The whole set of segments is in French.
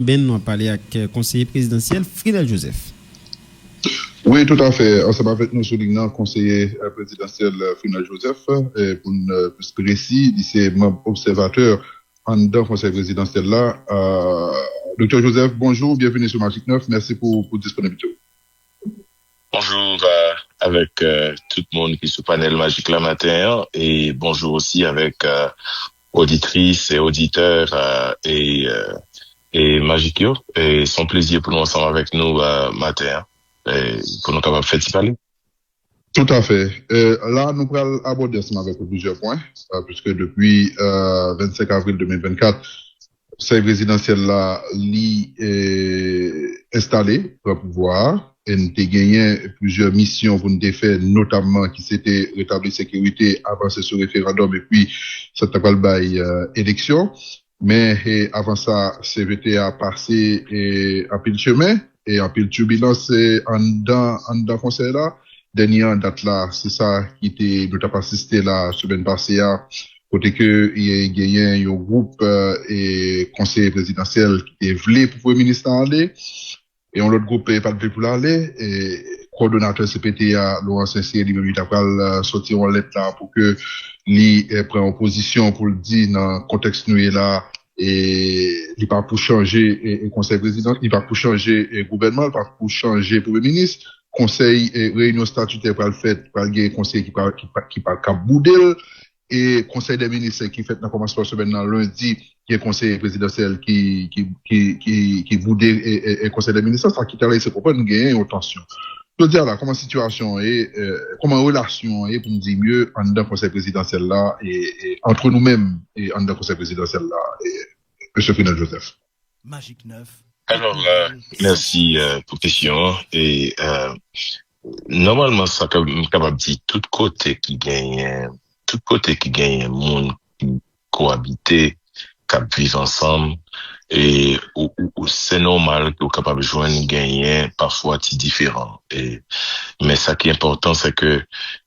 Ben, nous parler avec le conseiller présidentiel Fridel Joseph. Oui, tout à fait. Ensemble avec nous, soulignant conseiller présidentiel Fridel Joseph, pour une plus précis, c'est membre observateur en dans le conseil présidentiel là. Docteur Joseph, bonjour, bienvenue sur Magic 9. Merci pour disponibilité. Bonjour avec tout le monde qui est sur panel Magique la matin et bonjour aussi avec auditrices et auditeurs et Magicio. Et son plaisir pour nous ensemble avec nous matin et pour nous capables de faire parler. Tout à fait. Là, nous allons aborder ça avec plusieurs points, puisque depuis 25 avril 2024, le conseil présidentiel là, installé pour pouvoir. Et nous avons gagné plusieurs missions pour nous faire, notamment qui s'était rétablir sécurité, avancer sur le référendum et puis ça t'a pas élection. Mais avant ça, CVT a passé un pile chemin et un pile turbulence en dans conseil là. Dernière date là, c'est ça qui était nous avons assisté là semaine passée côté que il y a gagné un groupe et conseil présidentiel qui est voulu pour premier ministre aller. Et on l'autre groupe pas de pour aller et coordonnateur CPTA Laurent Saint-Cyr lui-même il a sorti une lettre là pour que lui prenne en position pour le dire dans contexte nous là et il pas pour changer et conseil président, il pas pour changer et gouvernement, il pas pour changer premier ministre, conseil et réunion statutaire pour le fait pour le conseil qui pas boudel et conseil des ministres qui fait dans commencement semaine lundi qui est conseil présidentiel qui boudé et conseil des ministres ça qui t'a c'est pour pas nous gagner une tension. Je veux dire là comment situation est comment relation est pour nous dire mieux en dans conseil présidentiel là et entre nous-mêmes et en dans conseil présidentiel là et monsieur Fridel Joseph. Magique 9. Alors merci pour question et normalement ça capable dire tout côté qui gagne monde qui cohabiter qui vivent ensemble et où c'est normal que capable joindre gagner parfois c'est différent et mais ça qui est important c'est que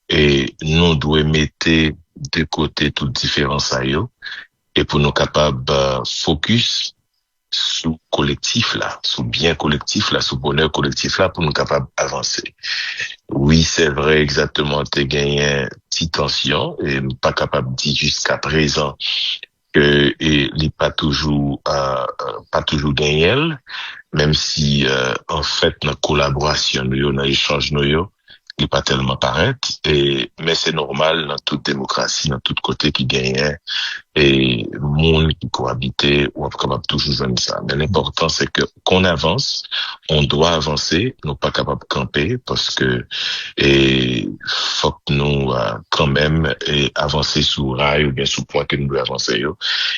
et nous devons mettre de côté toute différence à eux et pour nous capable focus sous collectif là, sous bien collectif là, sous bonheur collectif là pour nous capable avancer. Oui, c'est vrai exactement t'es gagné petite tension et pas capable de dire jusqu'à présent que il pas toujours gagné même si en fait notre collaboration nous dans échange nous il pas tellement paraître et mais c'est normal dans toute démocratie dans tout côté qui gagne et monde qui cohabiter ou capable toujours joindre ça mais l'important c'est que qu'on avance on doit avancer nous pas capable de camper parce que et faut que nous quand même et avancer sous rail ou bien sous point que nous devons avancer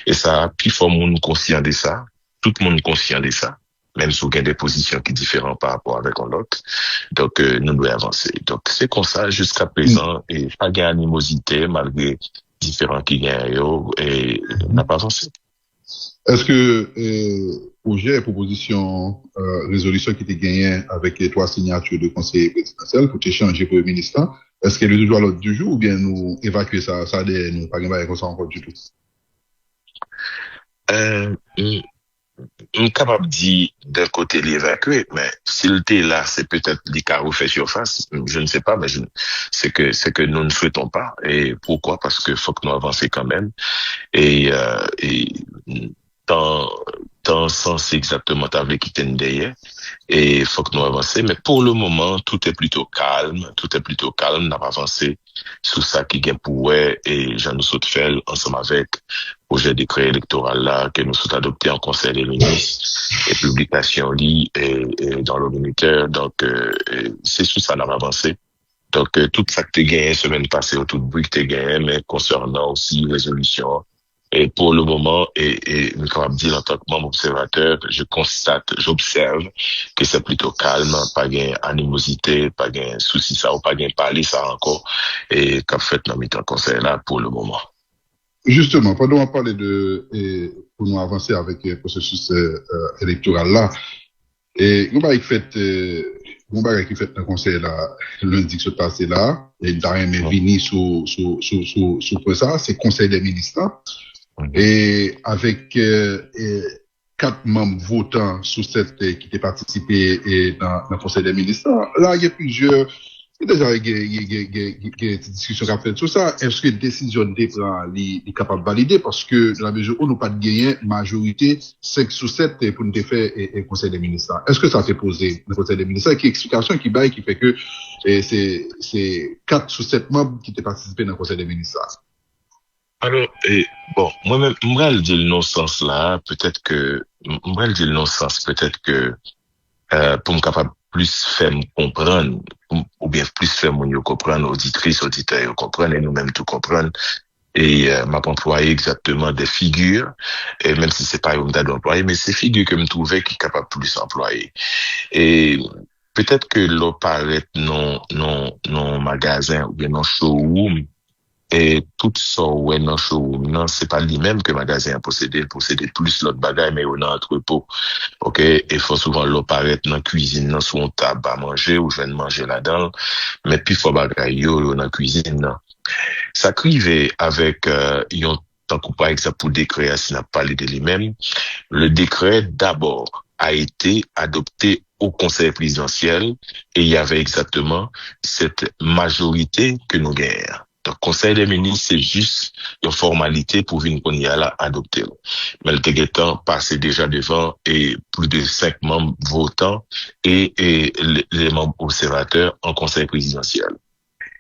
et ça puis faut monde conscient de ça tout le monde conscient de ça même si on a des positions qui sont différentes par rapport avec l'autre. Donc, nous devons avancer. Donc, c'est comme ça jusqu'à présent, et pas d'animosité malgré différents qui gagnent, et n'a pas avancé. Est-ce que, projet et proposition, résolution qui était gagnée avec les 3 signatures de conseil présidentiel pour échanger pour le ministre, est-ce qu'elle est toujours à l'ordre du jour ou bien nous évacuer ça, nous pas gagner comme ça encore du tout? Capable de dire d'un côté l'évacuer, mais s'il était là, c'est peut-être des carreaux fait surface. Je ne sais pas, mais c'est que nous ne souhaitons pas. Et pourquoi? Parce que faut que nous avancions quand même. Et dans sens exactement avec qui t'es derrière. Et faut que nous avancions. Mais pour le moment, tout est plutôt calme. On a avancé sur ça qui gagne pour et j'en nous saute faire ensemble avec projet décret électoral là que nous sommes adoptés en conseil des ministres et publication et dans le moniteur donc c'est sur ça qu'on a avancé donc tout ça que tu gagné semaine passée ou tout bruit que tu gagné mais concernant aussi résolution et pour le moment et nous capable dire en tant que membre observateur j'observe que c'est plutôt calme pas gain animosité pas gain souci ça ou pas gain parler ça encore et qu'a fait dans mi-temps conseil là pour le moment. Justement, pendant qu'on parle pour nous avancer avec le processus électoral là, et nous avons fait dans le conseil là, lundi qui se passé là, et Darien est venu sous ça, c'est conseil des ministres, et avec 4 membres votants sous cette qui étaient participé dans le Conseil des ministres. Là, il y a plusieurs, déjà, il y a des discussions qu'on a fait sur ça. Est-ce que la décision de prendre est capable de valider? Parce que dans la mesure où nous pas de gagner majorité 5 sous 7 pour nous faire le Conseil des ministres. Est-ce que ça a été posé le Conseil des ministres? Qui explication qui baille qui fait que c'est 4 sous 7 membres qui étaient participés dans le Conseil des ministres? Alors, bon, moi-même, moi, je dis le non-sens là, peut-être que, pour me capable plus faire me comprendre, ou bien plus faire mon comprendre, auditrices, auditeurs comprendre, et nous-mêmes tout comprendre, et m'a employé exactement des figures, et même si c'est pas une date d'employer, mais ces figures que me trouvais qui capable plus employer. Et peut-être que l'on paraît non magasin, ou bien non showroom, et tout ça, ouais, non, showroom, non, c'est pas lui-même que le magasin a possédé plus l'autre bagaille, mais on a entrepôt. OK? Et faut souvent l'eau paraître dans la cuisine, dans son table à manger, ou je viens de manger là-dedans. Mais puis, faut bagaille, dans la cuisine, non. Ça crivait avec, yon, tant qu'on par exemple, pour décret, s'il n'a pas parlé de lui-même. Le décret, d'abord, a été adopté au Conseil présidentiel, et il y avait exactement cette majorité que nous gagnons. Donc, Conseil des ministres, c'est juste une formalité pour venir qu'on y a là adopter. Mais le Téguétan passait déjà devant et plus de 5 membres votants et les membres observateurs en Conseil présidentiel.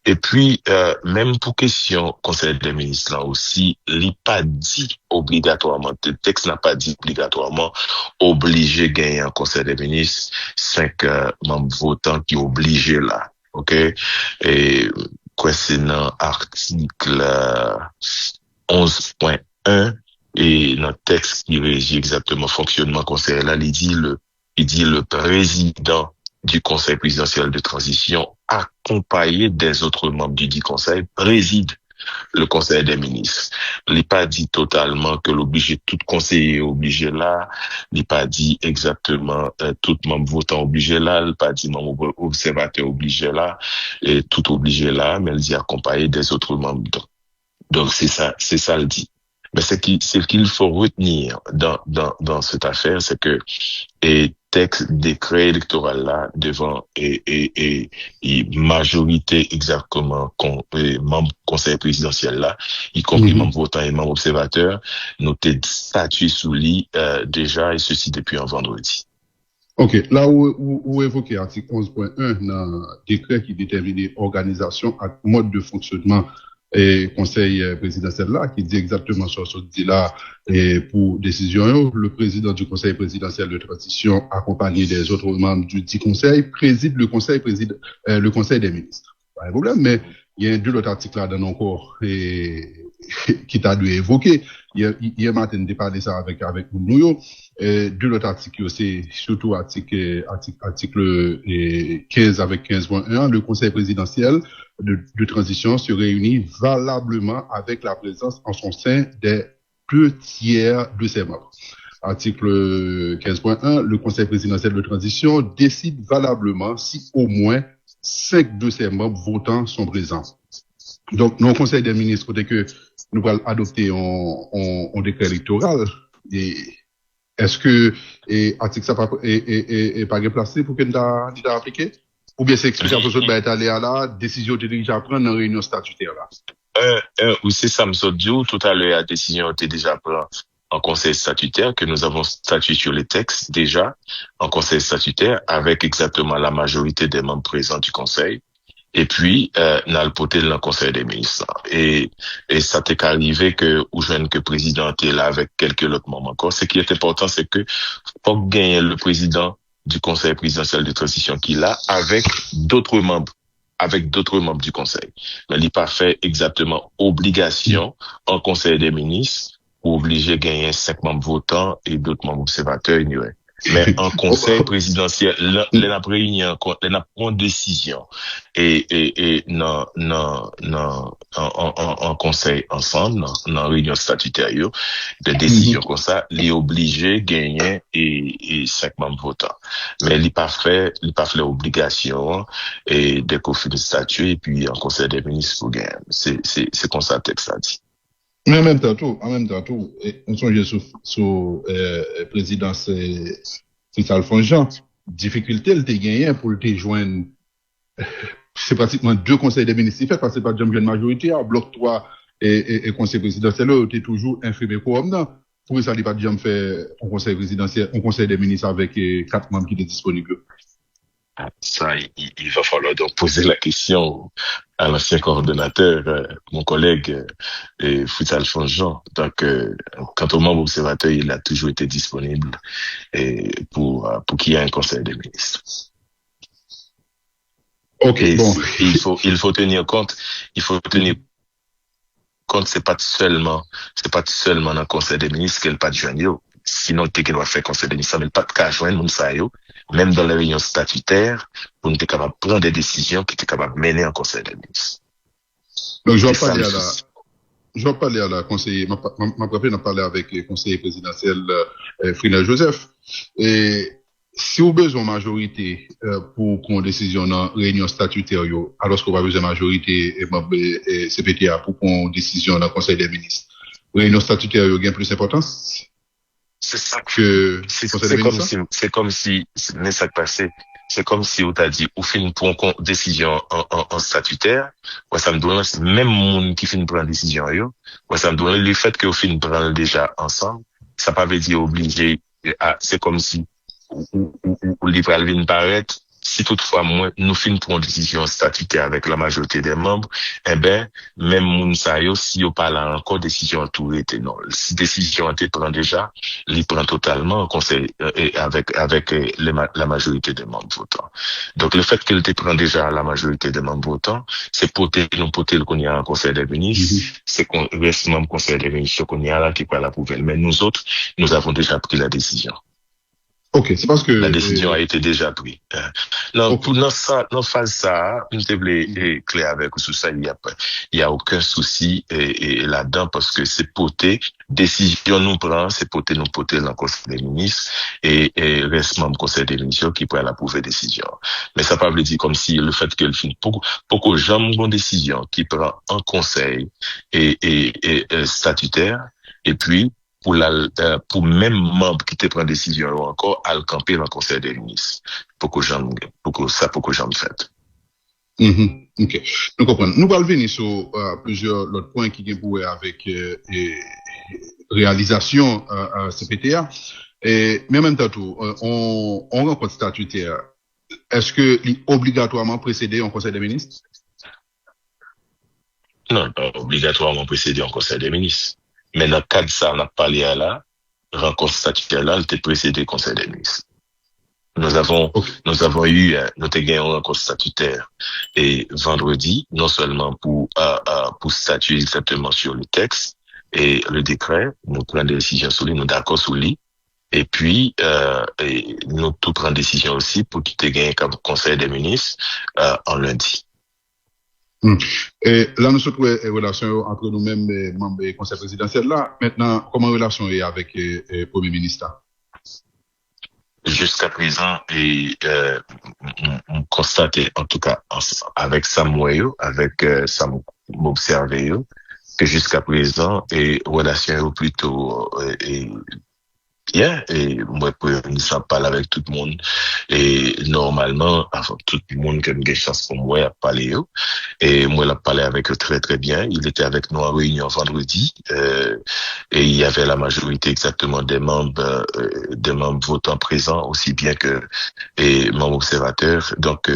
Et puis, même pour question Conseil des ministres là aussi, il n'est pas dit obligatoirement, le texte n'a pas dit obligatoirement obligé de gagner un Conseil des ministres 5 membres votants qui obligés là. OK? Et, quoi, c'est dans article 11.1 et dans le texte qui régit exactement le fonctionnement conseil là, il dit le président du conseil présidentiel de transition accompagné des autres membres du dit conseil préside le conseil des ministres. Il n'est pas dit totalement que l'obligé, tout conseiller est obligé là. Il n'est pas dit exactement tout membre votant obligé là. Il n'est pas dit membre observateur obligé là. Et tout obligé là, mais il dit accompagné des autres membres. Donc c'est ça le dit. Mais ce qu'il faut retenir dans cette affaire, c'est que texte décret électoral là devant et majorité exactement membre conseil présidentiel là, y compris membres votants et membres observateurs, noté statut sous lit déjà, et ceci depuis un vendredi. OK. Là où évoquer article 11.1 dans le décret qui détermine organisation et mode de fonctionnement et conseil présidentiel là, qui dit exactement ce que dit là, et pour décision, le président du conseil présidentiel de transition, accompagné des autres membres du dit conseil, préside le conseil des ministres. Pas de problème, mais il y a deux autres articles là dans encore qui t'a dû évoquer. Hier matin, on a parlé ça avec nous. Deux autres articles, c'est surtout article 15 avec 15.1, le conseil présidentiel de transition se réunit valablement avec la présence en son sein des 2/3 de ses membres. Article 15.1, le conseil présidentiel de transition décide valablement si au moins 5 de ses membres votants sont présents. Donc, dans le conseil des ministres, dès que nous allons adopter un décret électoral, et est-ce que l'article ça est pas placé pour que nous appliqué? Ou bien c'est expliqué pour être allé à la décision de déjà prendre en réunion statutaire là? Oui, c'est ça, M. Diou. Tout à l'heure, la décision était déjà prise en conseil statutaire, que nous avons statué sur les textes déjà en conseil statutaire avec exactement la majorité des membres présents du conseil. Et puis, nous avons porté dans le conseil des ministres. Et ça t'est arrivé que, ou jeune que président était là avec quelques autres membres encore. Ce qui est important, c'est que, faut gagner le président du conseil présidentiel de transition qu'il a avec d'autres membres du conseil. Mais il n'est pas fait exactement obligation en conseil des ministres pour obliger gagner 5 membres votants et d'autres membres observateurs ignorés. Mais en conseil présidentiel, les n'a réunion, les n'a prend décision et non en conseil ensemble, dans réunion statutaire, de décision comme ça, les obligé gagner et 5 membres votants. Mais il pas fait l'obligation et dès qu'on fait le statut et puis en conseil des ministres pour gagner. C'est comme ça le texte a dit. Mais en même temps tout, on songe sous présidence Fritz Alphonse Jean, difficulté elle te gagné pour te joindre, c'est pratiquement deux conseils des ministres, fait parce que c'est pas de majorité, à bloc 3 et conseil présidentiel, tu es toujours infirmé pour non. Pour ça, il pas déjà fait un conseil présidentiel, un conseil des ministres avec 4 membres qui étaient disponibles. Ça, il va falloir donc poser la question à l'ancien coordonnateur, mon collègue Fritz Alphonse Jean. Donc, quant au membre observateur, il a toujours été disponible pour qu'il y ait un conseil des ministres. Ok, Et bon. il faut tenir compte, c'est pas seulement dans le conseil des ministres qu'elle pas de joindre. Sinon, tu doit faire conseil des ministres, mais pas de cas joindre, nous ça même dans les réunions statutaires, pour nous être capable de prendre des décisions qui étaient capables de mener en conseil des ministres. Donc, je vais parler à la conseiller, ma préférée n'a parlé avec le conseiller présidentiel Frinel Joseph. Et si vous avez besoin de majorité pour prendre une décision dans la réunion statutaire, alors qu'on va besoin de majorité et CPTA pour prendre une décision dans le conseil des ministres, réunion statutaire, il y a plus d'importance? C'est ça que c'est comme si mais ça passé. C'est comme si on t'a dit ou fin pour une décision en statutaire, ouais ça me donne même monde qui fin prendre décision ouais ça me donne le fait que au fin prendre déjà ensemble, ça pas veut dire obligé c'est comme si ou libéral vient paraître. Si toutefois, nous finissons pour une décision statutaire avec la majorité des membres, eh ben, même Mounsayo, si on parle encore décision tout était non. Si décision était prend déjà, il prend totalement en conseil, avec la majorité des membres votants. Donc, le fait qu'elle te prend déjà la majorité des membres votants, c'est pour le qu'on y a un conseil des ministres, c'est qu'on reste membre conseil des ministres qu'on y a là qui peut l'approuver. Mais nous autres, nous avons déjà pris la décision. Ok, c'est parce que la décision a été déjà prise. Non, okay. Pour dans phase ça, nous devons clair avec sous ça, il y a aucun souci et là-dedans parce que c'est poté décision nous prend, c'est poté dans le conseil des ministres et reste membre conseil des ministres qui pourrait l'approuver décision. Mais ça pas veut dire comme si le fait qu'elle finit pour que jamais une décision qui prend un conseil et statutaire et puis pour même membre qui te prend décision encore à le camper dans le conseil des ministres pour que j'en fait. Ok, nous comprenons. Nous allons venir sur plusieurs autres points qui ont pour avec réalisation CPTA. Mais en même temps, on rencontre statutaire. Est-ce que obligatoirement précédé en conseil des ministres? Non, pas obligatoirement précédé en conseil des ministres. Mais dans le cas de ça, on a parlé à la rencontre statutaire là, elle était précédée conseil des ministres. Nous avons eu, nous avons une rencontre statutaire et vendredi, non seulement pour statuer exactement sur le texte et le décret, nous prenons des décisions sur lui, nous d'accord sur lui. Et puis, nous tout prenons décision aussi pour qu'il te gagne comme conseil des ministres, en lundi. Et là, nous sommes une relation entre nous-mêmes, membres du conseil présidentiel là. Maintenant, comment la relation est avec le Premier ministre? Jusqu'à présent, on constate, en tout cas, avec Samuel, avec Sam m'observer, que jusqu'à présent, et relation est plutôt, bien, et moi, nous parle avec tout le monde, et normalement, enfin, tout le monde qui a une chance pour moi à parler, et moi, l'a parlé avec eux très, très bien. Il était avec nous en réunion vendredi, et il y avait la majorité exactement des membres votants présents, aussi bien que, et membres observateurs. Donc,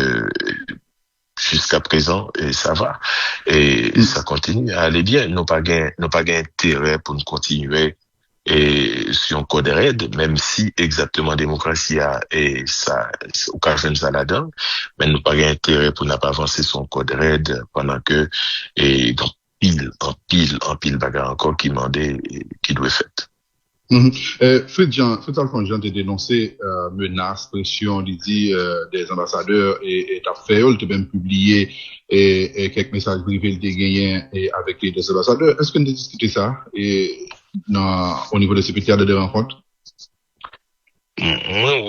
jusqu'à présent, et ça va. Et ça continue à aller bien. Nous pas gain intérêt pour nous continuer et sur un code raid, même si exactement démocratie a et ça occasionne ça là-dedans, mais nous pas intérêt pour n'a pas avancer son code raid pendant que et donc en pile bagarre encore qui demandait qui doit être fait. Fritz Alphonse Jean a dénoncé menaces, pression, il dit des ambassadeurs et t'as fait, il t'a même publié et quelques messages privés il t'a gagné avec les deux ambassadeurs. Est-ce qu'on a discuté ça au niveau de CPTA de rencontres? Moi,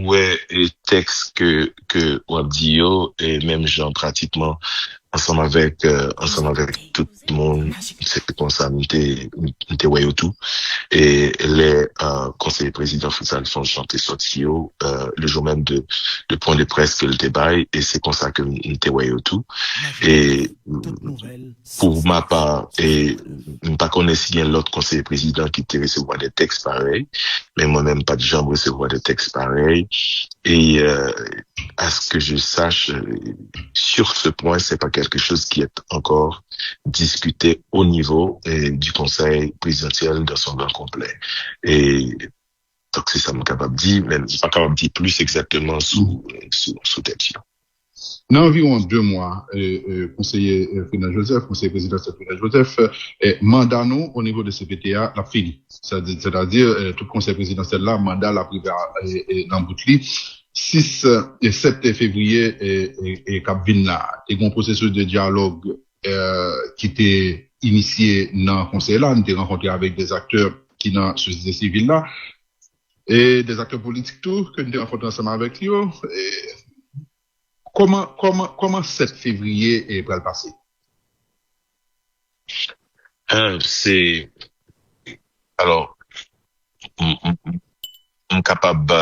ouais, et texte que Wabdio et même Jean pratiquement ensemble avec tout le monde, c'est comme ça, m'était ouais tout. Et les conseillers présidents Fritz Alphonse chanté sorti le jour même de point de presse que le débat, et c'est comme ça que m'était ouais tout. Et pour ma part, et pas connaître si bien l'autre conseiller président qui était recevoir des textes pareils, mais moi-même pas de jambe recevoir des textes pareils. Et à ce que je sache, sur ce point, c'est pas quelque chose qui est encore discuté au niveau du Conseil présidentiel dans son grand complet. Et donc c'est ça que je suis capable de dire, mais je ne suis pas capable de dire plus exactement sous texte. Dans environ 2 mois, conseiller Frédéric Joseph, conseiller présidentiel Frédéric Joseph, mandat nous au niveau de CPTA l'a fini. C'est-à-dire tout conseil présidentiel là, mandat l'a privé dans Boutli. 6 et 7 février et Cap Vin et un processus de dialogue qui était initié dans le conseil là, on était rencontré avec des acteurs qui dans la société civile là et des acteurs politiques tout que nous avons rencontré ensemble avec eux. Comment 7 février est pour le passer? C'est alors on capable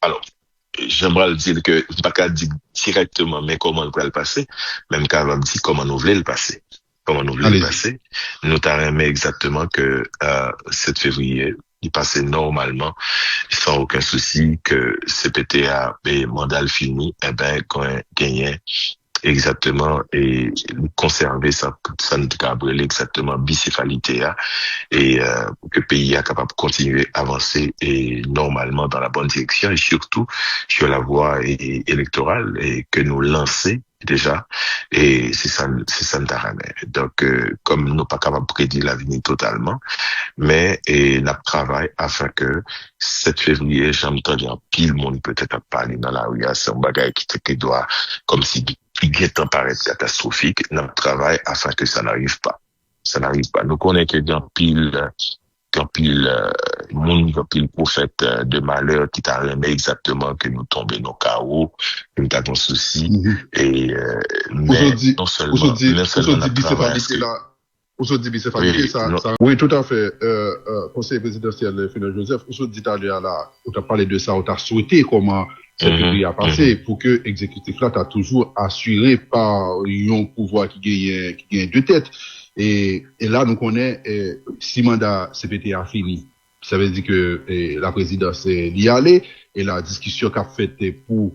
alors j'aimerais le dire que pas qu'à dire directement mais comment le passer, même capable dire comment nous voulons le passer. Comment nous voulons le passer. Nous t'arrêtons exactement que 7 février il passait normalement sans aucun souci, que CPTA et mandat fini, eh ben qu'on gagnait exactement et conserver ça nous brûler exactement bicéphalité et que le pays est capable de continuer à avancer et normalement dans la bonne direction et surtout sur la voie électorale et que nous lancer déjà et c'est ça nous ramène. Donc comme nous pas capable de prédire l'avenir totalement, mais notre travail afin que 7 février j'entends bien pile monde peut-être parler dans la rue, c'est un bagage qui doit comme si qui guettant paraître catastrophique, notre travail afin que ça n'arrive pas. Ça n'arrive pas. Nous connaissons que dans pile prophète de malheur qui t'a remis exactement que nous tombons nos chaos, que nous avons souci, et, mais non seulement notre travail, oui, tout à fait. Conseiller présidentiel Frédéric Joseph, vous dit à l'heure là, vous avez parlé de ça, vous avez souhaité comment cette février a passé pour que l'exécutif là t'a toujours assuré par un pouvoir qui gagne 2 têtes. Et là, nous connaissons, si mandat CPT a fini, ça veut dire que la présidence est y aller et la discussion qu'a faite pour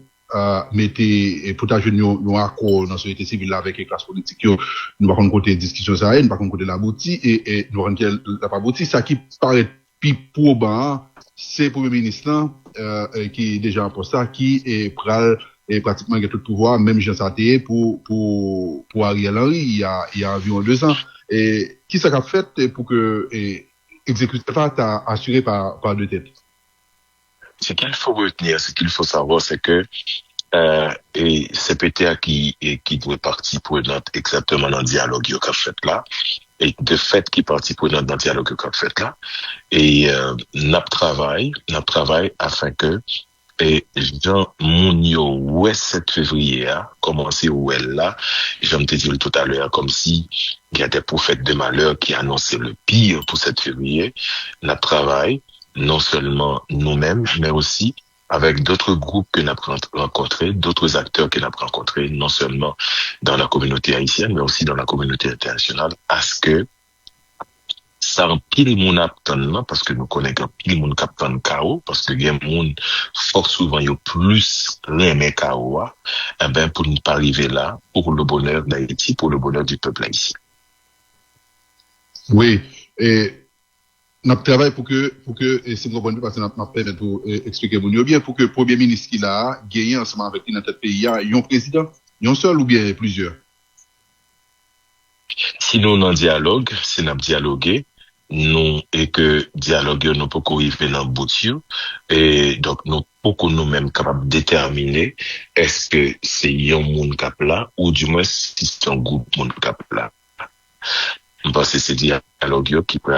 pour t'ajouter nos accords dans la société civile avec les classes politiques, nous par contre côté discussion ça nous par contre côté l'abouti et nous par contre la pas abouti, ça qui paraît plus probant, c'est le premier ministre qui est déjà en poste qui est pral et pratiquement tout le pouvoir, même Jean Saté pour Ariel Henry il y a environ 2 ans. Et qui ça a fait pour que l'exécutif t'a assuré par 2 têtes? Ce qu'il faut retenir, ce qu'il faut savoir, c'est que et CPTA qui doit partie prenante exactement dans le dialogue qu'a fait là, et de fait qui partie prenante dans le dialogue qu'a fait là, et n'a travail afin que et Jean Mounio, ouais, 7 février, commencé où elle là, j'aime te dire tout à l'heure, comme si il y a des prophètes de malheur qui annonçaient le pire pour 7 février, notre travail, non seulement nous-mêmes, mais aussi avec d'autres groupes que nous avons rencontrés, d'autres acteurs que nous avons rencontrés, non seulement dans la communauté haïtienne, mais aussi dans la communauté internationale, à ce que ça pile mon attendant parce que nous connaissons pile mon capitaine chaos parce que bien moun fort souvent yo plus les chaos et ben pour ne pas arriver là pour le bonheur d'Haïti, pour le bonheur du peuple haïtien. Oui, et notre travail pour que et c'est bon parce que n'a permet pour expliquer mon bien pour que le premier ministre qui l'a gagné ensemble avec lui dans notre pays, il y a un président, un seul ou bien plusieurs. Si nous en dialogue, si nous dialoguer, nous et que dialogue nous peut arriver dans bout et donc nous pour nous-mêmes capables de déterminer est-ce que c'est un monde cap là ou du moins si c'est un groupe monde cap là. Parce que c'est dialogue qui peut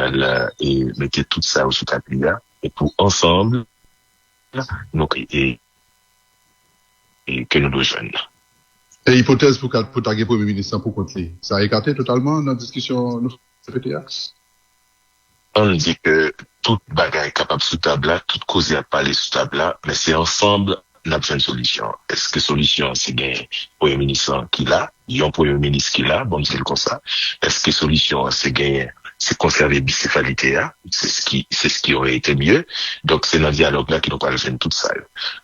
et mettre tout ça sous tapis là et pour ensemble nous et que nous devons joindre. Et hypothèse pour taguer Premier ministre pour compter. Ça a écarté totalement dans la discussion de CPTA? On dit que toute bagaille est capable sous table là, toute cause à parler sous table là, mais c'est ensemble, n'a besoin de solution. Est-ce que solution, c'est gagner Premier ministre qui l'a, il y a un Premier ministre qui l'a, bon, c'est comme ça. Est-ce que solution, c'est gagner, c'est conserver bicéphalité là, c'est ce qui aurait été mieux. Donc, c'est dans le dialogue là qui nous parle de tout ça.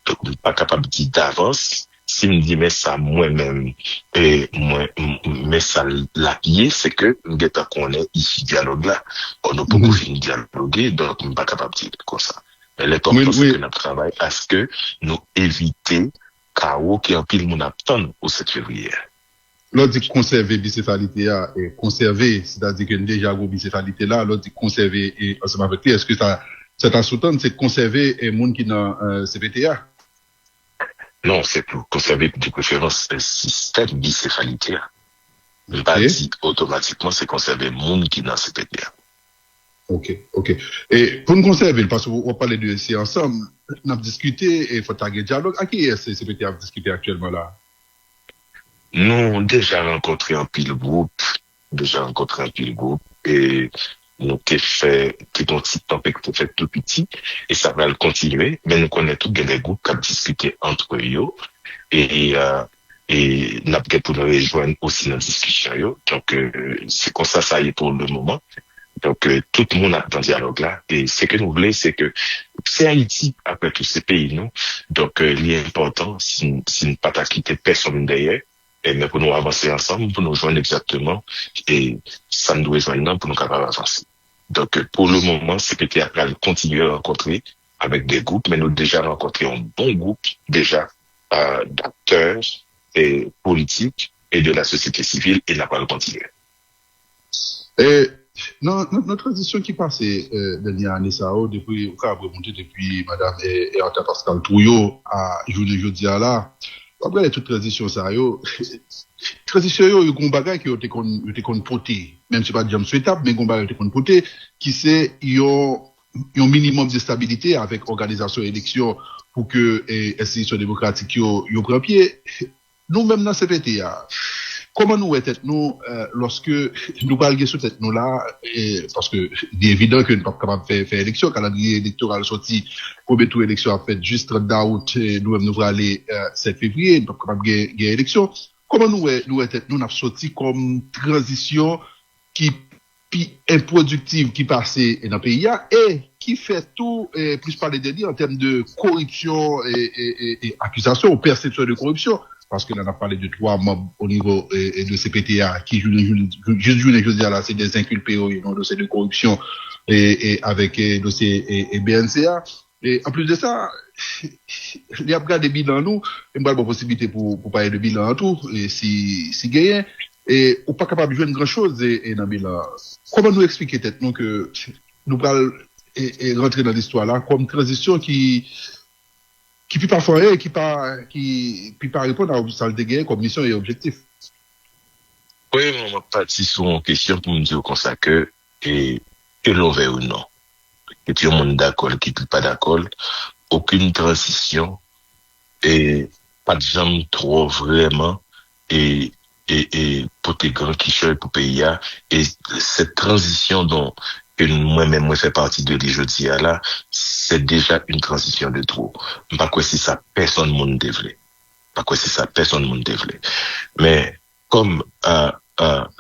Donc, on n'est pas capable de dire d'avance. Si me dit, mais ça, moi-même, et moi, mais ça, l'appuyer, c'est que, nous qu'on est ici, dialogue là. On n'a pas fini de dialoguer, donc, on n'est pas capable de dire comme ça. Mais l'important, c'est que notre travail, à ce que nous éviter chaos qui empile mon attend au 7 février. L'autre dit conserver bicéphalité là, et conserver, c'est-à-dire que déjà, gros bicéphalité là, l'autre dit conserver, et, ensemble avec lui, est-ce que ça t'a sous-tendre, c'est conserver, et monde qui dans, CPTA? Non, c'est pour conserver de préférence un système bicéphalité. Pas dit automatiquement, c'est conserver le monde qui est dans CPTA. Ok. Et pour nous conserver, parce qu'on parlait de c'est ensemble, on a discuté et il faut taguer dialogue. À qui est-ce que CPTA a discuté actuellement là? Nous avons déjà rencontré un pile groupe, et nous avons fait un petit temps qui fait tout petit, et ça va le continuer, mais nous connaissons tous les groupes qui ont discuté entre eux, et nous avons pour nous rejoindre aussi dans la discussion. Donc, c'est comme ça y est pour le moment. Donc, tout le monde a dans ce dialogue-là. Et ce que nous voulons, c'est que c'est Haïti, après tous ces pays, non? Donc, il est important, si ne pas quitter personne derrière, mais pour nous avancer ensemble, pour nous joindre exactement, et ça nous doit joindre pour nous capables d'avancer. Donc, pour le moment, CPTA va continuer à rencontrer avec des groupes, mais nous déjà rencontré un bon groupe, déjà, d'acteurs et politiques et de la société civile, et n'a pas le continuer. Et, non, notre transition qui passait, dernière année, ça, depuis, on a remonté depuis Madame et Pascal Trouillot à journée jeudi à là. Après, toute transition, ça, transition, il y a un bagage qui a été qu'on porté, même si pas de jam souhaitable, mais un bagage qui a été qu'on porté, qui c'est, il y a un minimum de stabilité avec organisation élection pour que, institution démocratique, y prend pied. Nous-mêmes, dans CPTA, comment nous est nous, lorsque nous parlons sur tête nous là, parce que, il est évident que nous ne sommes pas capables de faire élection, calendrier électoral sorti, premier tour élection a fait juste 30 août, nous-mêmes nous allons aller, 7 février, nous ne sommes pas capables de gagner élection. Comment nous avons sorti comme transition qui, improductive qui passait dans le pays, et qui fait tout, plus parler de dire en termes de corruption et accusation ou perception de corruption. Parce que là, on a parlé de 3 membres au niveau de CPTA qui juste là, c'est des inculpés au dossier de corruption et avec dossier et BNCA. Et en plus de ça, il y a des bilans nous, il y a une possibilité pour parler de bilan en tout, et si gagné, et on pas capable de jouer une grande chose et dans le bilan. Comment nous expliquer peut-être nous que nous parlons et rentrer dans l'histoire là comme transition qui peut pas faire, qui peut pas répondre à ça le gagner comme mission et objectif. Oui, on m'a parti sur une question pour me dire comme ça que l'on veut ou non. Que tout le monde d'accord, qui peut pas d'accord, aucune transition et pas de gens trop vraiment et pour tes grands qui cherchent pour pays et cette transition dont que moi-même, moi, fais partie de jeudi là, c'est déjà une transition de trop. Pas quoi si ça, personne monde développé. Pas quoi si ça, personne monde développé. Mais, comme, dans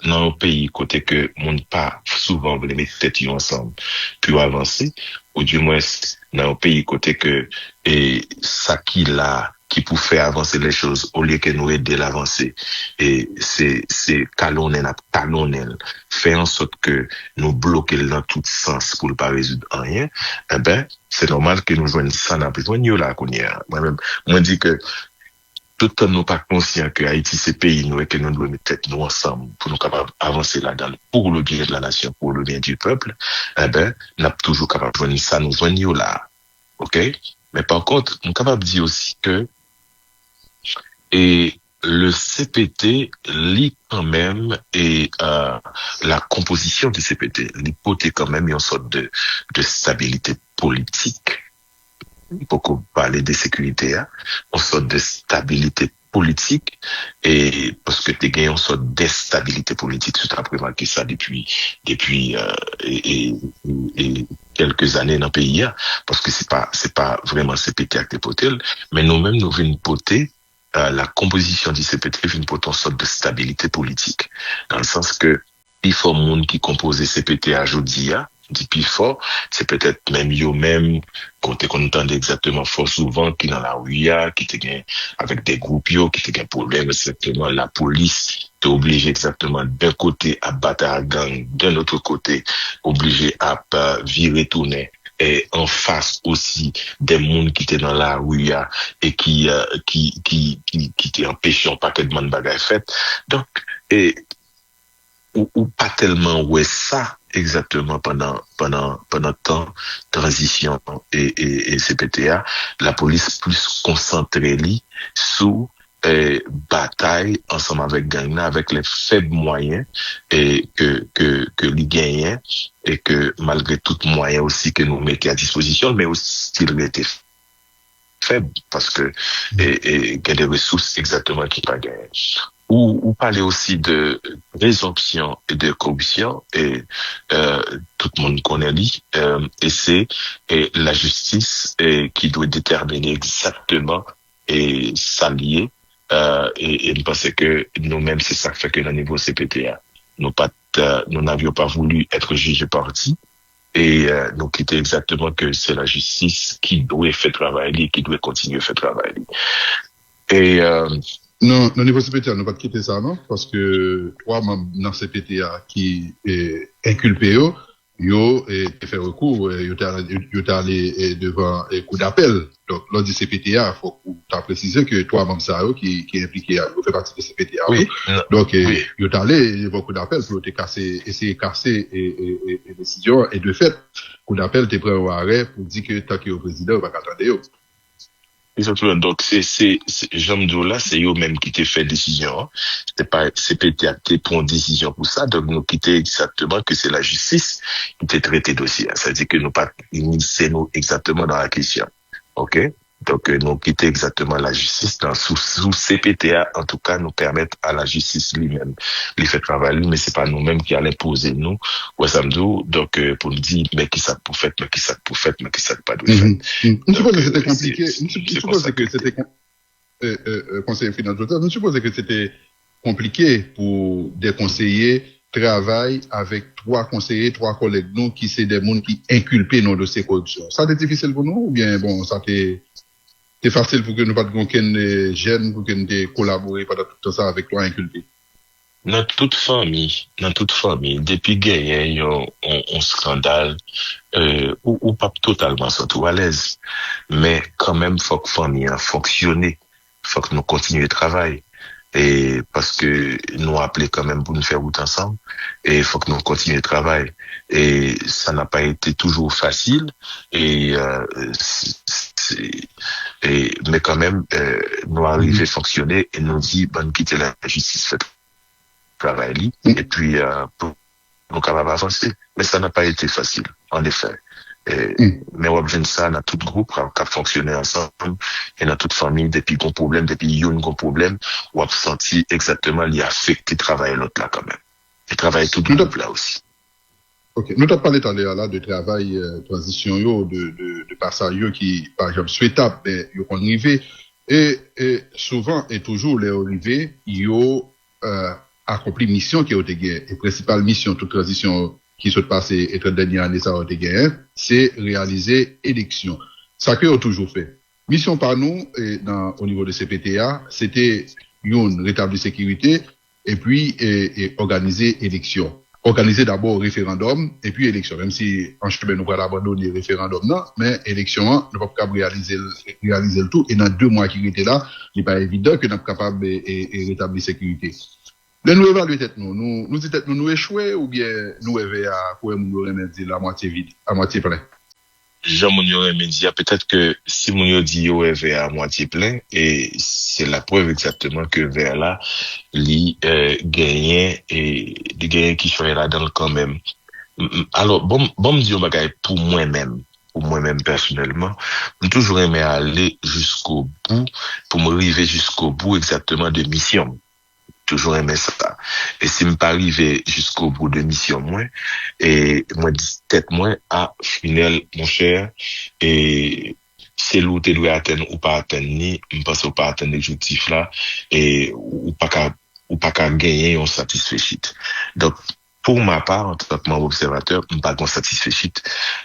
un pays, côté que, monde pas souvent veut mettre tête ensemble, puis avancer, ou du moins, dans un pays, côté que, et ça qui pour faire avancer les choses au lieu que nous aider l'avancer et c'est talonnel faire en sorte que nous bloquer dans tout sens pour ne pas résoudre rien c'est normal que nous joignons ça n'a besoin de là qu'on y a moi dis que tout le temps nous pas conscient que Haïti c'est pays nous et que nous devons mettre tête nous ensemble pour nous capables avancer là-dedans pour le bien de la nation pour le bien du peuple n'a toujours capable de joindre ça nous joignons là OK mais par contre on est capable de dire aussi que et le CPT lit quand même et la composition du CPT l'hypothèse quand même une sorte de stabilité politique. Il faut qu'on parle de sécurité, une sorte de stabilité politique, et parce que t'es gagné une sorte d'instabilité politique, tout après marqué ça depuis et quelques années dans le pays, hein, parce que c'est pas vraiment CPT avec des potels, mais nous-mêmes, nous venons poter la composition du CPT vient pour une sorte de stabilité politique. Dans le sens que, il faut monde qui compose CPT à Jodia, dit plus fort, c'est peut-être même yo même, qu'on entend exactement fort souvent, qui dans la rue, qui te gagne avec des groupes yo, qui te gagne problème, exactement, la police, t'es obligé exactement d'un côté à battre à gang, d'un autre côté, obligé à virer tourner. Et en face aussi des mondes qui étaient dans la rue et qui étaient empêchés en paquet de monde bagaille fait. Donc, et, ou pas tellement ouais ça exactement pendant temps transition et CPTA, la police plus concentrée sous bataille ensemble avec gang avec les faibles moyens et que les gagnent et que malgré tout moyens aussi que nous mettons à disposition, mais aussi il était faible parce que et il y a des ressources exactement qui pas gagnées. Ou parler aussi de résorption et de corruption et tout le monde connaît et c'est la justice qui doit déterminer exactement et s'allier et je pense que nous-mêmes c'est ça qui fait que dans le niveau CPTA nous n'avions pas voulu être jugés partis et nous quitter exactement que c'est la justice qui doit faire travailler qui doit continuer à faire travailler et non, au niveau CPTA, nous pas quitter ça, non? Parce que 3 membres dans CPTA qui est inculpé, yo fait recours, yo t'es allé devant coup d'appel. Donc, lors du CPTA, faut t'as précisé que 3 membres ça, qui est impliqué, yo fait partie de CPTA. Oui. Donc, oui. yo t'es allé devant coup d'appel pour essayer de casser et décision. Et de fait, coup d'appel, t'es prêt au arrêt pour dire que tant que le président, va attendre. Exactement. Donc, c'est Jean là, c'est eux même qui t'a fait décision. Hein. C'était pas CPTA qui prend décision pour ça. Donc, nous quitter exactement que c'est la justice qui t'a traité dossier. Ça veut dire que nous pas c'est nous exactement dans la question. OK? Donc, nous quitter exactement la justice sous CPTA, en tout cas, nous permettre à la justice lui-même, lui faire travailler, mais c'est pas nous-mêmes qui allons poser nous, ouais, ça me dit, donc, pour nous dire, mais qui ça pour faire, mais qui ça pour faire, mais qui ça pas de faire. Je suppose que c'était compliqué. Je suppose que c'était, conseiller financier, je suppose que c'était compliqué pour des conseillers travailler avec 3 conseillers, 3 collègues, nous, qui c'est des gens qui inculpent nos dossiers corruption. Ça a été difficile pour nous, ou bien, bon, ça c'est facile pour que nous pas de jeunes, pour que nous collaborer pendant tout ça avec toi inculpé. Dans toute famille, depuis qu'il y a un scandale, ou pas totalement surtout à l'aise, mais quand même, faut que la famille a fonctionné, faut que nous continuions le travail. Et parce que nous appelons quand même pour nous faire route ensemble, et il faut que nous continuions le travail. Et ça n'a pas été toujours facile, mais quand même, nous arrivons à fonctionner et nous dit, bon, quitter la justice, fait travail, et puis, pour nous capables d'avancer. Mais ça n'a pas été facile, en effet. Mais on vient ça dans tout groupe qui a fonctionné ensemble et dans toute famille depuis qu'on problème depuis il y a un problème on a senti exactement les affecter travailler l'autre là quand même et travailler tout le groupe là aussi. OK, nous t'as parlé tout à l'heure là de travail transition yo de passage yo qui par exemple souhaitable mais yo qu'on arrivé et souvent et toujours les arrivés yo accompli mission qui a été gagnée et principale mission toute transition qui s'est passé et 30 dernières années, ça a été gagné, c'est réaliser élection. Ça que a toujours fait. Mission par nous, au niveau de CPTA, c'était une rétablir sécurité et puis organiser élection. Organiser d'abord référendum et puis élection. Même si en chemin nous va abandonner référendum, non, mais élection, nous pas capable réaliser le tout. Et dans 2 mois qui étaient là, il n'est pas évident que nous sommes capables de rétablir sécurité. Là, nous évaluons tête nous disons tête nous échouer ou bien nous éveiller à quoi nous remettre à moitié vide, à moitié plein. Jean Mounio Remédia, peut-être que si Mounio dit yo est à moitié plein, et c'est la preuve exactement que vers là, li gagnait et les gagnants qui sont là-dedans quand même. Alors, bon me dire bagay pour moi-même, pour moi-même personnellement, j'ai toujours aimé aller jusqu'au bout, pour me arriver jusqu'au bout exactement de mission. Toujours aimé ça. Et si me pas arrivé jusqu'au bout de mission, moi, et moi, dis tête, moi, à final, mon cher, et c'est l'où tu dois atteindre ou pas atteindre, ni, je pense ou pas atteindre l'objectif là, et, ou pas qu'à gagner un satisfait. Donc, pour ma part, en tant que membre observateur, je ne pas satisfait.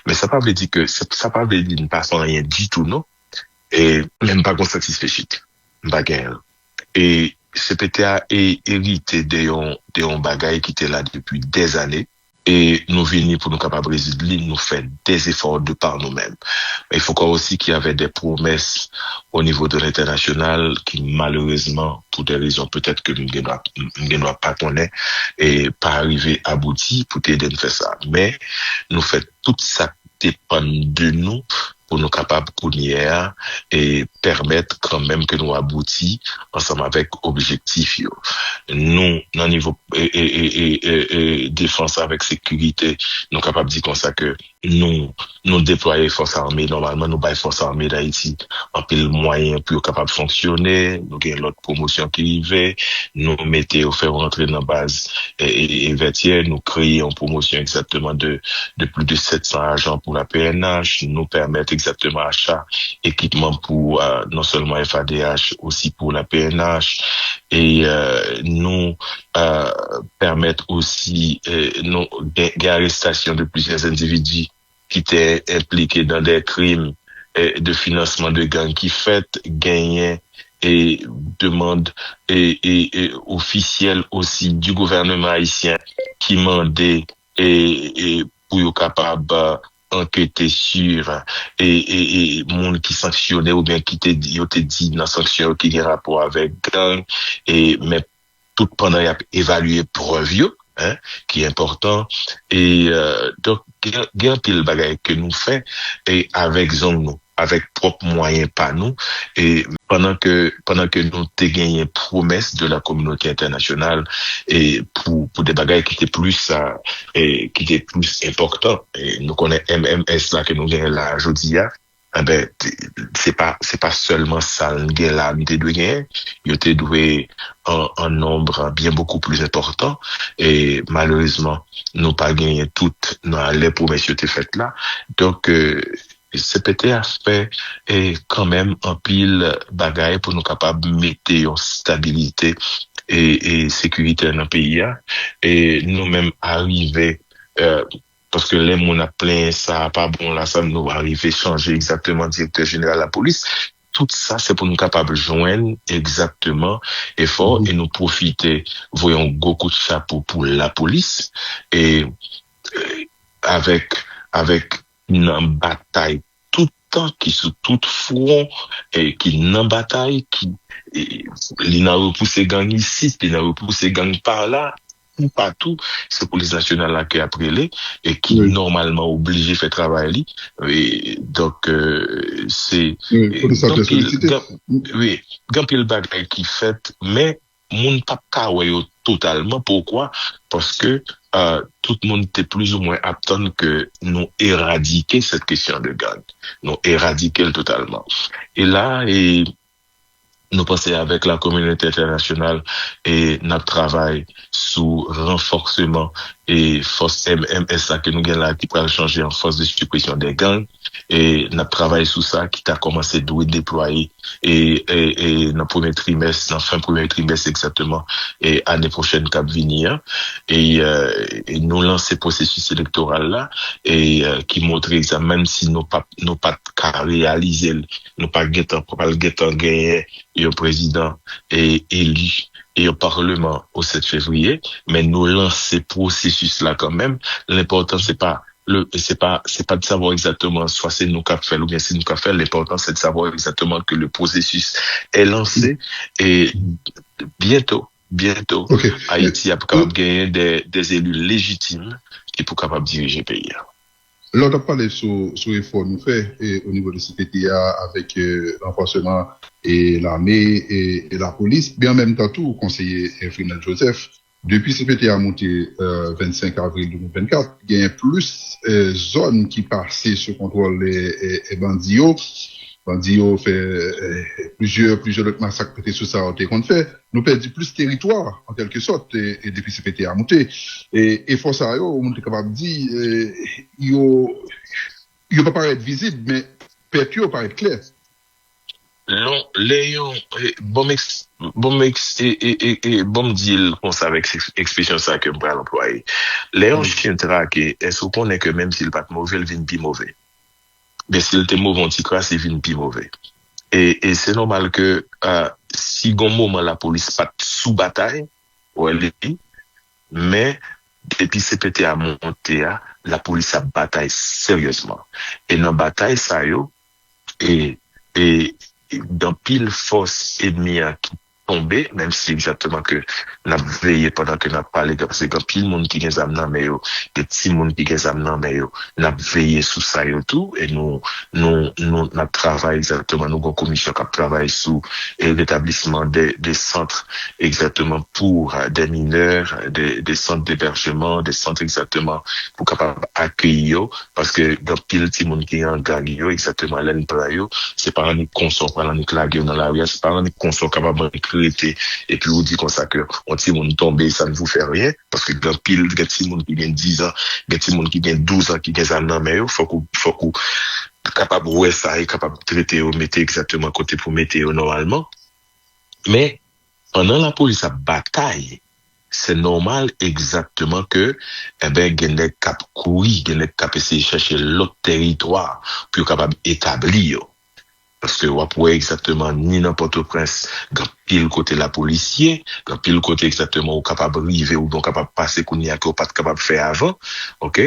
Mais ça ne veut pas dire que, ça pas veut dire ne pas faire rien du tout, non? Et même pas satisfait. Pas gagner. Et CPTA est hérité de bagaille qui était là depuis des années. Et nous venons pour nous capables de résoudre, nous faire des efforts de par nous-mêmes. Mais il faut croire aussi qu'il y avait des promesses au niveau de l'international qui, malheureusement, pour des raisons peut-être que nous ne doit pas connaître, et pas arriver à aboutir pour t'aider à faire ça. Mais nous faisons tout ça dépend de nous pour nous capables de et permettre quand même que nous aboutissions ensemble avec objectif. Nous, dans le niveau défense avec sécurité, nous sommes capables de dire comme ça que nous déployer forces armées, normalement, nous baillons forces armées d'Haïti en pile moyen pour capable de fonctionner, nous avons l'autre promotion qui arrivait, nous mettons au faire rentrer dans la base et vertière, nous créons une promotion exactement de plus de 700 agents pour la PNH, nous permettre exactement achat équipement pour non seulement FADH, aussi pour la PNH, et nous permettre aussi des arrestations de plusieurs individus qui étaient impliqués dans des crimes de financement de gangs qui fait gagner et demande et officielle aussi du gouvernement haïtien qui mandait et pour être capable enquêter sur et monde qui sanctionnait ou bien qui te dit dans sanction qui a rapport avec gang et mais tout pendant y a évalué preuve hein, qui est important et donc il y a un pile bagaille que nous fait et avec nous avec propres moyens pas nous et pendant que nous t'ai gagné promesse de la communauté internationale et pour des bagailles qui étaient plus et qui étaient plus importants et nous connaissons MMS là que nous gagnons là aujourd'hui eh ben c'est pas seulement ça là nous de gagner il était doué en nombre bien beaucoup plus important et malheureusement nous pas gagné toutes les promesses qui étaient faites là donc CPT a fait quand même un pile bagaille pour nous capables de mettre en stabilité et sécurité dans le pays et nous-mêmes arriver parce que les gens a plein ça pas bon là ça nous arriver changer exactement directeur général de la police tout ça c'est pour nous capables de joindre exactement effort et nous profiter voyons beaucoup de chapeau pour la police et avec une bataille tout temps qui sous tout front et qui n'en bataille qui il n'a repoussé gang ici il n'a repoussé gang par là ou partout c'est police nationale là qui a prélé et qui normalement obligé faire travailler et donc c'est oui grand pile bagaille qui fait mais moun pas kawayo totalement pourquoi parce que tout le monde était plus ou moins attendre que nous éradiquer cette question de gang nous éradiquer totalement et là nous pensons avec la communauté internationale et notre travail sous renforcement et force MMS que nous gagnons là qui pourra changer en force de suppression des gangs et notre travail sous ça qui a commencé de déployer et dans le premier trimestre, dans le fin premier trimestre exactement et année prochaine cap venir et nous lancer processus électoral là et qui montre ça même si nous pas réaliser nous pas gagner un président est élu et au Parlement au 7 février, mais nous lancer processus là quand même. L'important c'est pas de savoir exactement soit c'est nous qu'a fait ou bien c'est nous qu'a fait. L'important c'est de savoir exactement que le processus est lancé et bientôt, okay. Haïti a capable gagner des élus légitimes qui pour capable diriger le pays. Là, on a parlé sur l'effort nous fait et au niveau de CPTA avec l'enforcement et l'armée et la police, bien en même temps tout, conseiller Frinel Joseph, Depuis CPT a monté 25 avril 2024, il y a plus zones qui passaient sous contrôle et Bandio. Bandio fait plusieurs autres massacres peut-être sur ça qu'on fait. Nous perdons plus de territoire en quelque sorte et depuis CPT a monté. Et force à eux, on est capable de dire, il ne peut pas être visible, mais perture pas être clair. Non, Léon, bon deal comme ça avec expression ça que je vais l'employer. Léon chien traqué, est-ce qu'on connaît que même s'il pas mauvais, il vient plus mauvais. Mais s'il était mauvais, on t'y croit, il vient plus mauvais. Et c'est normal que si gon moment la police pas sous bataille, mais depuis CPT a monté, la police a bataille sérieusement. Et dans bataille ça yo, et dans pile force ennemie qui tombé, même si exactement que n'a veillé pendant que n'a parlé, parce que quand pile monde qui gagne zam nan mais yo, des petits monde qui gagne zam nan mais yo, n'a veillé sous ça yo tout, et nous n'a travaillé exactement, nous une commission qui travaille sous l'établissement des centres exactement pour des mineurs, des centres d'hébergement, des centres exactement pour capable accueillir, parce que dans pile petit monde qui est en gang yo, exactement l'en yo, c'est pas un consort, pas un clague dans la rue, c'est pas un consort capable et puis on dit comme ça que on petit monde tomber ça ne vous fait rien parce que dans pile de petit monde qui gagne 10 ans, des petit monde qui gagne 12 ans qui gagne un an mais faut qu'on capable ouais ça est capable de traiter ou mettre exactement côté pour mettre normalement. Mais pendant la police a bataille, c'est normal exactement que gagne des cap courir, gagne des cap essayer chercher l'autre territoire pour capable établir. Parce que on pourrait exactement ni dans Port-au-Prince, quand pile côté la policier, quand pile côté exactement ou capable arriver ou donc capable passer qu'on y a pas capable faire avant, OK?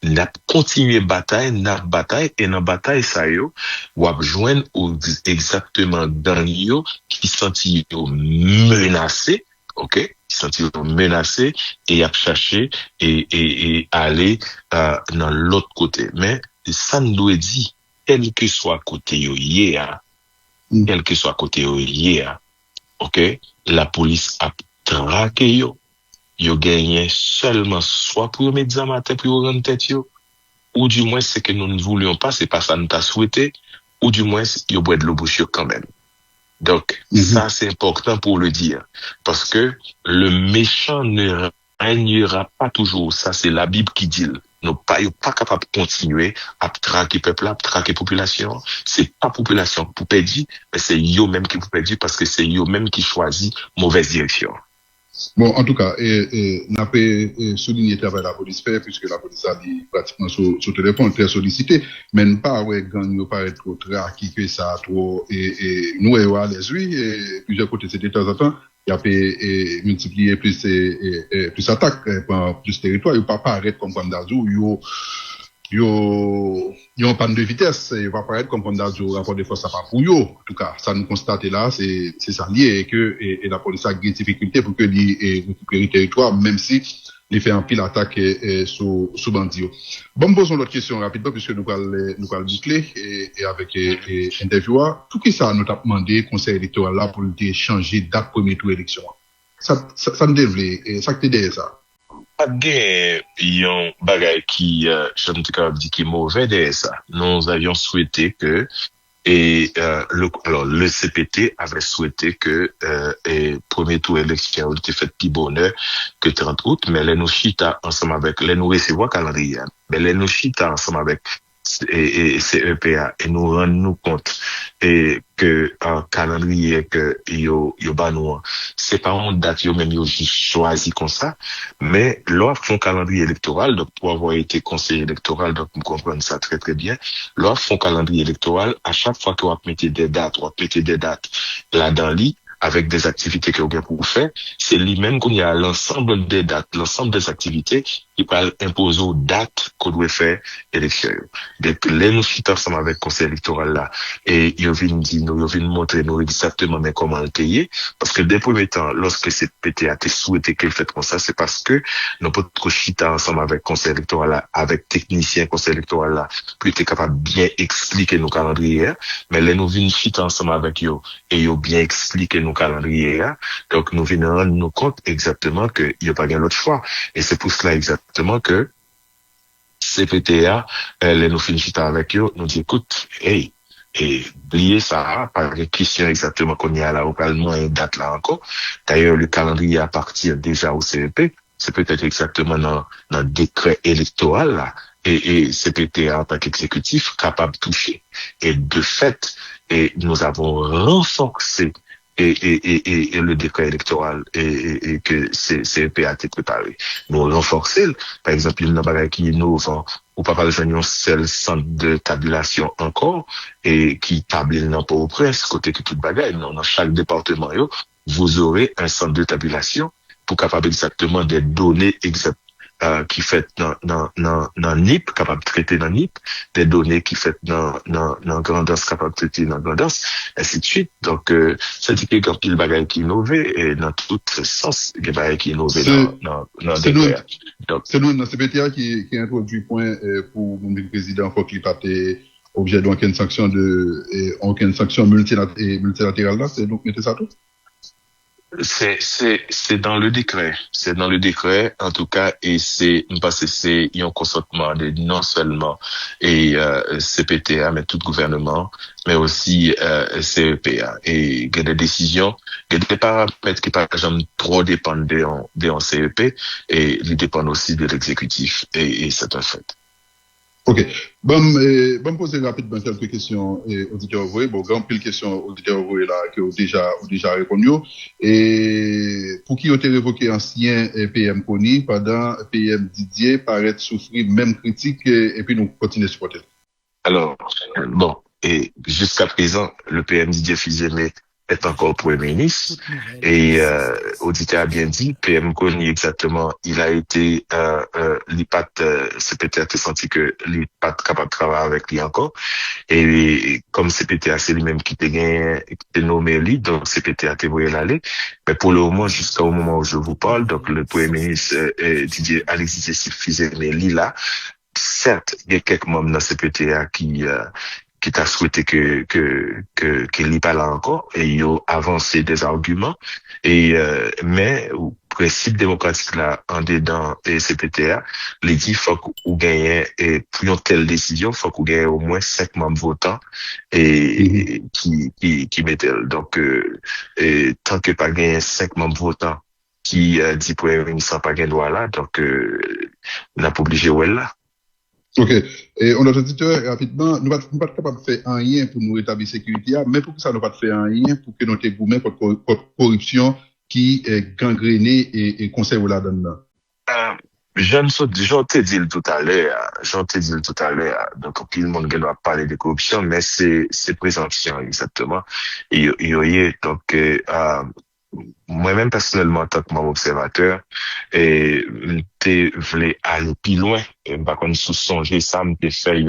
N'a continuer bataille et dans bataille ça yo, ou joindre exactement dans yo qui sentit menacé, OK? Qui sentit menacé et a cherché et aller dans l'autre côté. Mais ça nous doit dire quel que soit côté yo quel que soit côté yo OK, la police a traqué yo gagné seulement soit pour mettre ça matin pour rendre tête yo, ou du moins c'est que nous ne voulions pas, c'est pas ça nous t'a souhaité, ou du moins yo boit de l'eau bouche quand même. Donc ça c'est important pour le dire parce que le méchant ne régnera pas toujours, ça c'est la Bible qui dit. Nous pas capable de continuer à traquer peuple, à traquer population. C'est pas population pour perdre, mais c'est eux même qui pour perdre parce que c'est eux même qui choisit mauvaise direction. Bon, en tout cas, n'a pas souligné le travail de la police fait, puisque la police a dit pratiquement sur téléphone, très sollicité, mais pas, ouais, gang, nous paraît trop traqué, que ça, trop, nous, à l'aise, oui, et plusieurs côtés, c'était de temps en temps, il y a multiplié plus attaques, plus territoire, il pas paraître comme Pandazou, yo en panne de vitesse, il va paraître comme Pandazou, rapport de force à pas pour yo. En tout cas, ça nous constate là, c'est ça lié et que la police a des difficultés pour que récupérer le territoire, même si il fait un pile attaque sous Bandio. Bon, posons l'autre question rapidement puisque nous allons boucler et avec intervieweur. Tout qui ça nous a demandé conseil électoral là pour changer date premier tour élection. Ça nous développe, ça que t'es ça. Yon bagay qui, je me dis qui est mauvais derrière ça. Nous avions souhaité que le CPT avait souhaité que premier tour élection était fait plus bonheur que 30 août, mais les nous chita ensemble avec les nous recevoir calendrier, mais les nous chita ensemble avec CEPA et nous rendre compte et que un calendrier que yo ba nous c'est pas une date yo même yo choisi comme ça, mais l'offre font calendrier électoral, donc pour avoir été conseiller électoral, donc vous comprenez ça très très bien, l'offre font calendrier électoral à chaque fois que vous mettez des dates là dans lit avec des activités que vous avez pour faire, c'est lui-même qu'on y a l'ensemble des dates, l'ensemble des activités qui peut imposer aux dates qu'on doit faire élection. Donc, les nous chita ensemble avec le conseil électoral là, et ils viennent dire, ils viennent montrer nous exactement mais comment le payer, parce que dès le premier temps, lorsque c'est PT a été souhaité qu'elle fait comme ça, c'est parce que nous peut trop chita ensemble avec le conseil électoral là, avec technicien conseil électoral là, pour être capable de bien expliquer nos calendriers, mais les nous viennent chita ensemble avec eux, et ils bien expliquer nos nos calendriers là. Donc nous venons rendre nous compte exactement que il y a pas l'autre choix. Et c'est pour cela exactement que CPTA, les nous finissons avec eux, nous dit écoute, hey, et oubliez ça, pas de question exactement qu'on y a là au Parlement et date là encore. D'ailleurs, le calendrier appartient déjà au CEP. C'est peut-être exactement dans le décret électoral là. Et CPTA en tant qu'exécutif capable de toucher. Et de fait, nous avons renforcé et le décret électoral et que CEP a été préparé. Nous renforcer, par exemple, il y a un qui est innovant, ou pas parler d'un seul centre de tabulation encore, et qui table dans Port-au-Prince, côté que toute bagaille, dans chaque département, vous aurez un centre de tabulation pour capable exactement des données exactes qui fait dans NIP, capable de traiter dans NIP, des données qui fait dans grandance, capable de traiter dans grandance, ainsi de suite. Donc, ça dit que quand il y a des bagages qui innovent, et dans tout sens, il y a des bagages qui innovent dans des cas. C'est nous, dans CPTA, qui introduit point pour le président, faut qu'il pas objet d'aucune sanction multilatérale là, c'est donc, mettez ça tout? C'est dans le décret. C'est dans le décret, en tout cas, et parce que c'est un consentement de non seulement CPTA, mais tout gouvernement, mais aussi CEPA. Et il y a des décisions, il y a des paramètres qui par exemple trop dépendent de CEP, et ils dépendent aussi de l'exécutif, et c'est un fait. Ok. Bon, poser rapidement quelques questions auditeurs envoyés. Bon, grand pile questions auditeurs envoyés là que ont déjà répondu. Et pour qui ont été révoqués ancien PM Kony pendant PM Didier paraît souffrir même critique et puis nous continuer à supporter. Alors, bon, et jusqu'à présent, le PM Didier Fils-Aimé est encore Premier ministre et auditeur a bien dit, PM Kony exactement, il a été l'IPAT, c'est peut-être senti que l'IPAT capable de travailler avec lui encore et comme CPTA c'est lui-même qui était nommé lui, donc CPTA a été voulu l'aller, mais pour le moment jusqu'au moment où je vous parle, donc le Premier ministre Didier Alexis Fils-Aimé lui là, certes il y a quelques membres dans CPTA qui t'a souhaité que l'y parle encore et il a avancé des arguments et mais au principe démocratique là en dedans et CPTA les dit faut qu'on gagne et pour une telle décision faut qu'on gagne au moins 5 membres votants et qui mettent donc et tant que pas gagné 5 membres votants qui dit pour une sans pas gagner droit là donc on n'a pas obligé là. Ok. Et on a dit rapidement, nous ne sommes pas capables de faire rien pour nous rétablir la sécurité, mais pour que ça ne pas faire rien pour que notre gouvernement contre corruption qui est gangrénée et conserve là-dedans. J'en t'ai dit tout à l'heure, donc tout le monde doit parler de corruption, mais c'est présomption exactement. Et donc moi-même personnellement en tant que membre observateur et je voulais aller plus loin et par contre sous songer ça me fait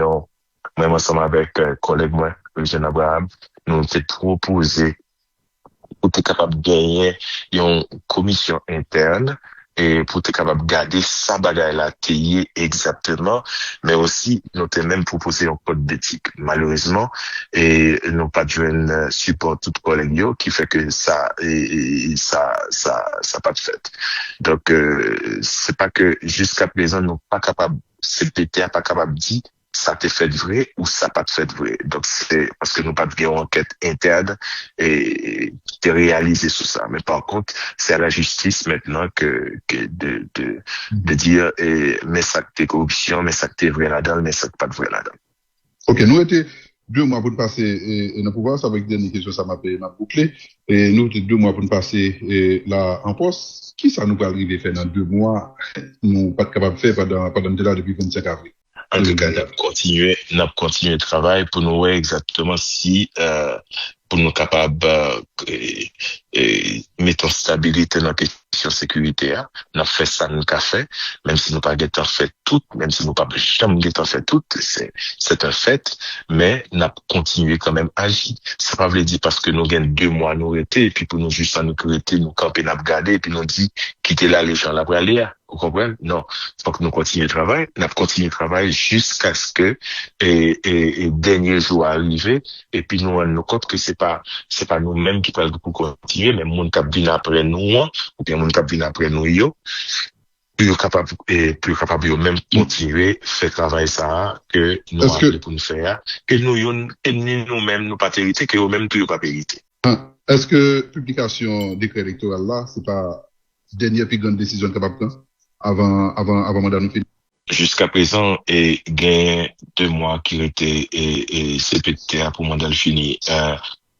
même ensemble avec collègue moi Eugène Abraham nous t'ai proposé pour être capable de gagner une commission interne et pour être capable de garder sa bagaille là taillée exactement, mais aussi nous t'ai même proposé un code d'éthique. Malheureusement, et nous pas de support tout collègue qui fait que ça pas de fait. Donc c'est pas que jusqu'à présent nous pas capable CPTA pas capable de dire ça t'est fait vrai ou ça pas fait vrai. Donc c'est parce que nous pas de enquête interne et de réaliser tout ça. Mais par contre, c'est à la justice maintenant que de dire mais ça t'est corruption, mais ça t'est vrai là-dedans, mais ça pas de vrai là-dedans. Ok, nous étions 2 mois pour nous passer et nous pouvoir ça avec dernière question ça m'a bouclé et nous étions 2 mois pour nous passer là en poste. Qui ça nous va arriver faire dans 2 mois nous pas capable de faire pendant là depuis 25 avril. En tout cas, n'a continué le travail pour nous voir exactement si pour nous capables mettre en stabilité dans la question sécurité n'a fait ça nous qu'a fait même si nous pas en fait tout même si nous pas jamais en fait tout c'est un fait mais n'a continué quand même agir ça pas veut dire parce que nous gagnons 2 mois nous arrêter et puis pour nous juste nous arrêter nous camper n'a regarder et puis nous dit quitter là les gens là pour aller Vous comprenez? Non. Faut que nous continuions le travail. Nous continuons le travail jusqu'à ce que, et dernier jour arrivé. Et puis nous rendons compte que c'est pas nous-mêmes qui parlons pour continuer, mais moun kap vin après nous, ou bien moun kap vin après nous, yo. Plus capable de même continuer faire travail ça que nous appelons pour nous faire que nous-mêmes nous pas hériter que eux-mêmes tout pas hériter. Est-ce que publication décret électoral là c'est pas dernière plus grande décision capable prendre avant mandat nous finir? Jusqu'à présent et gain 2 mois qui était et CPTA pour mandat fini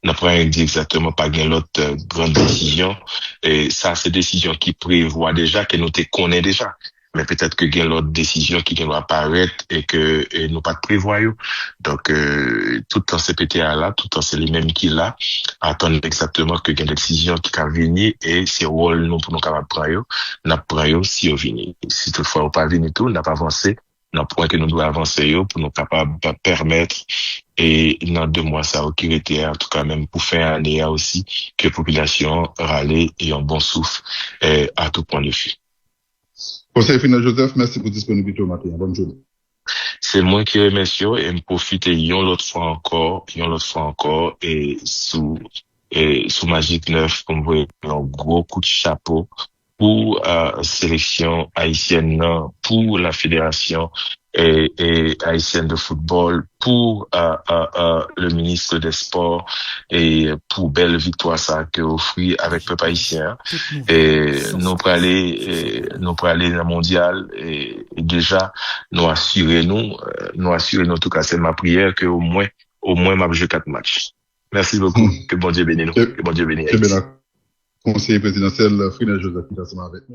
n'a pas dit exactement pas gain l'autre grande décision et ça c'est décision qui prévoit déjà que nous te connaît déjà mais peut-être que gain l'autre décision qui doit apparaître et que nous pas de prévoir donc tout le temps CPTA là tout le temps c'est les mêmes qui là attendent exactement que gain décision qui va venir et c'est rôle nous pour nous capable prendre n'a prendre si au venir si toutefois on pas venir tout n'a pas avancé dans point que nous devons avancer pour nous capables de permettre et dans 2 mois ça qui était en tout cas même pour faire année aussi que la population râler et un bon souffle à tout point de vue. Conseiller Frinel Joseph, merci pour disponibilité au matin. Bonne journée. C'est moi qui remercie et me profiter une autre fois encore et sous Magic 9 pour me voir un gros coup de chapeau pour sélection haïtienne pour la fédération et haïtienne de football pour le ministre des Sports et pour belle victoire ça que offrit avec peuple haïtien et nous pour aller dans le mondial et déjà nous assurer en tout cas c'est ma prière que au moins m'a joué 4 matchs. Merci beaucoup. Que bon Dieu bénisse nous. Que bon Dieu bénisse. Conseiller présidentiel Frinel Joseph qui est avec nous.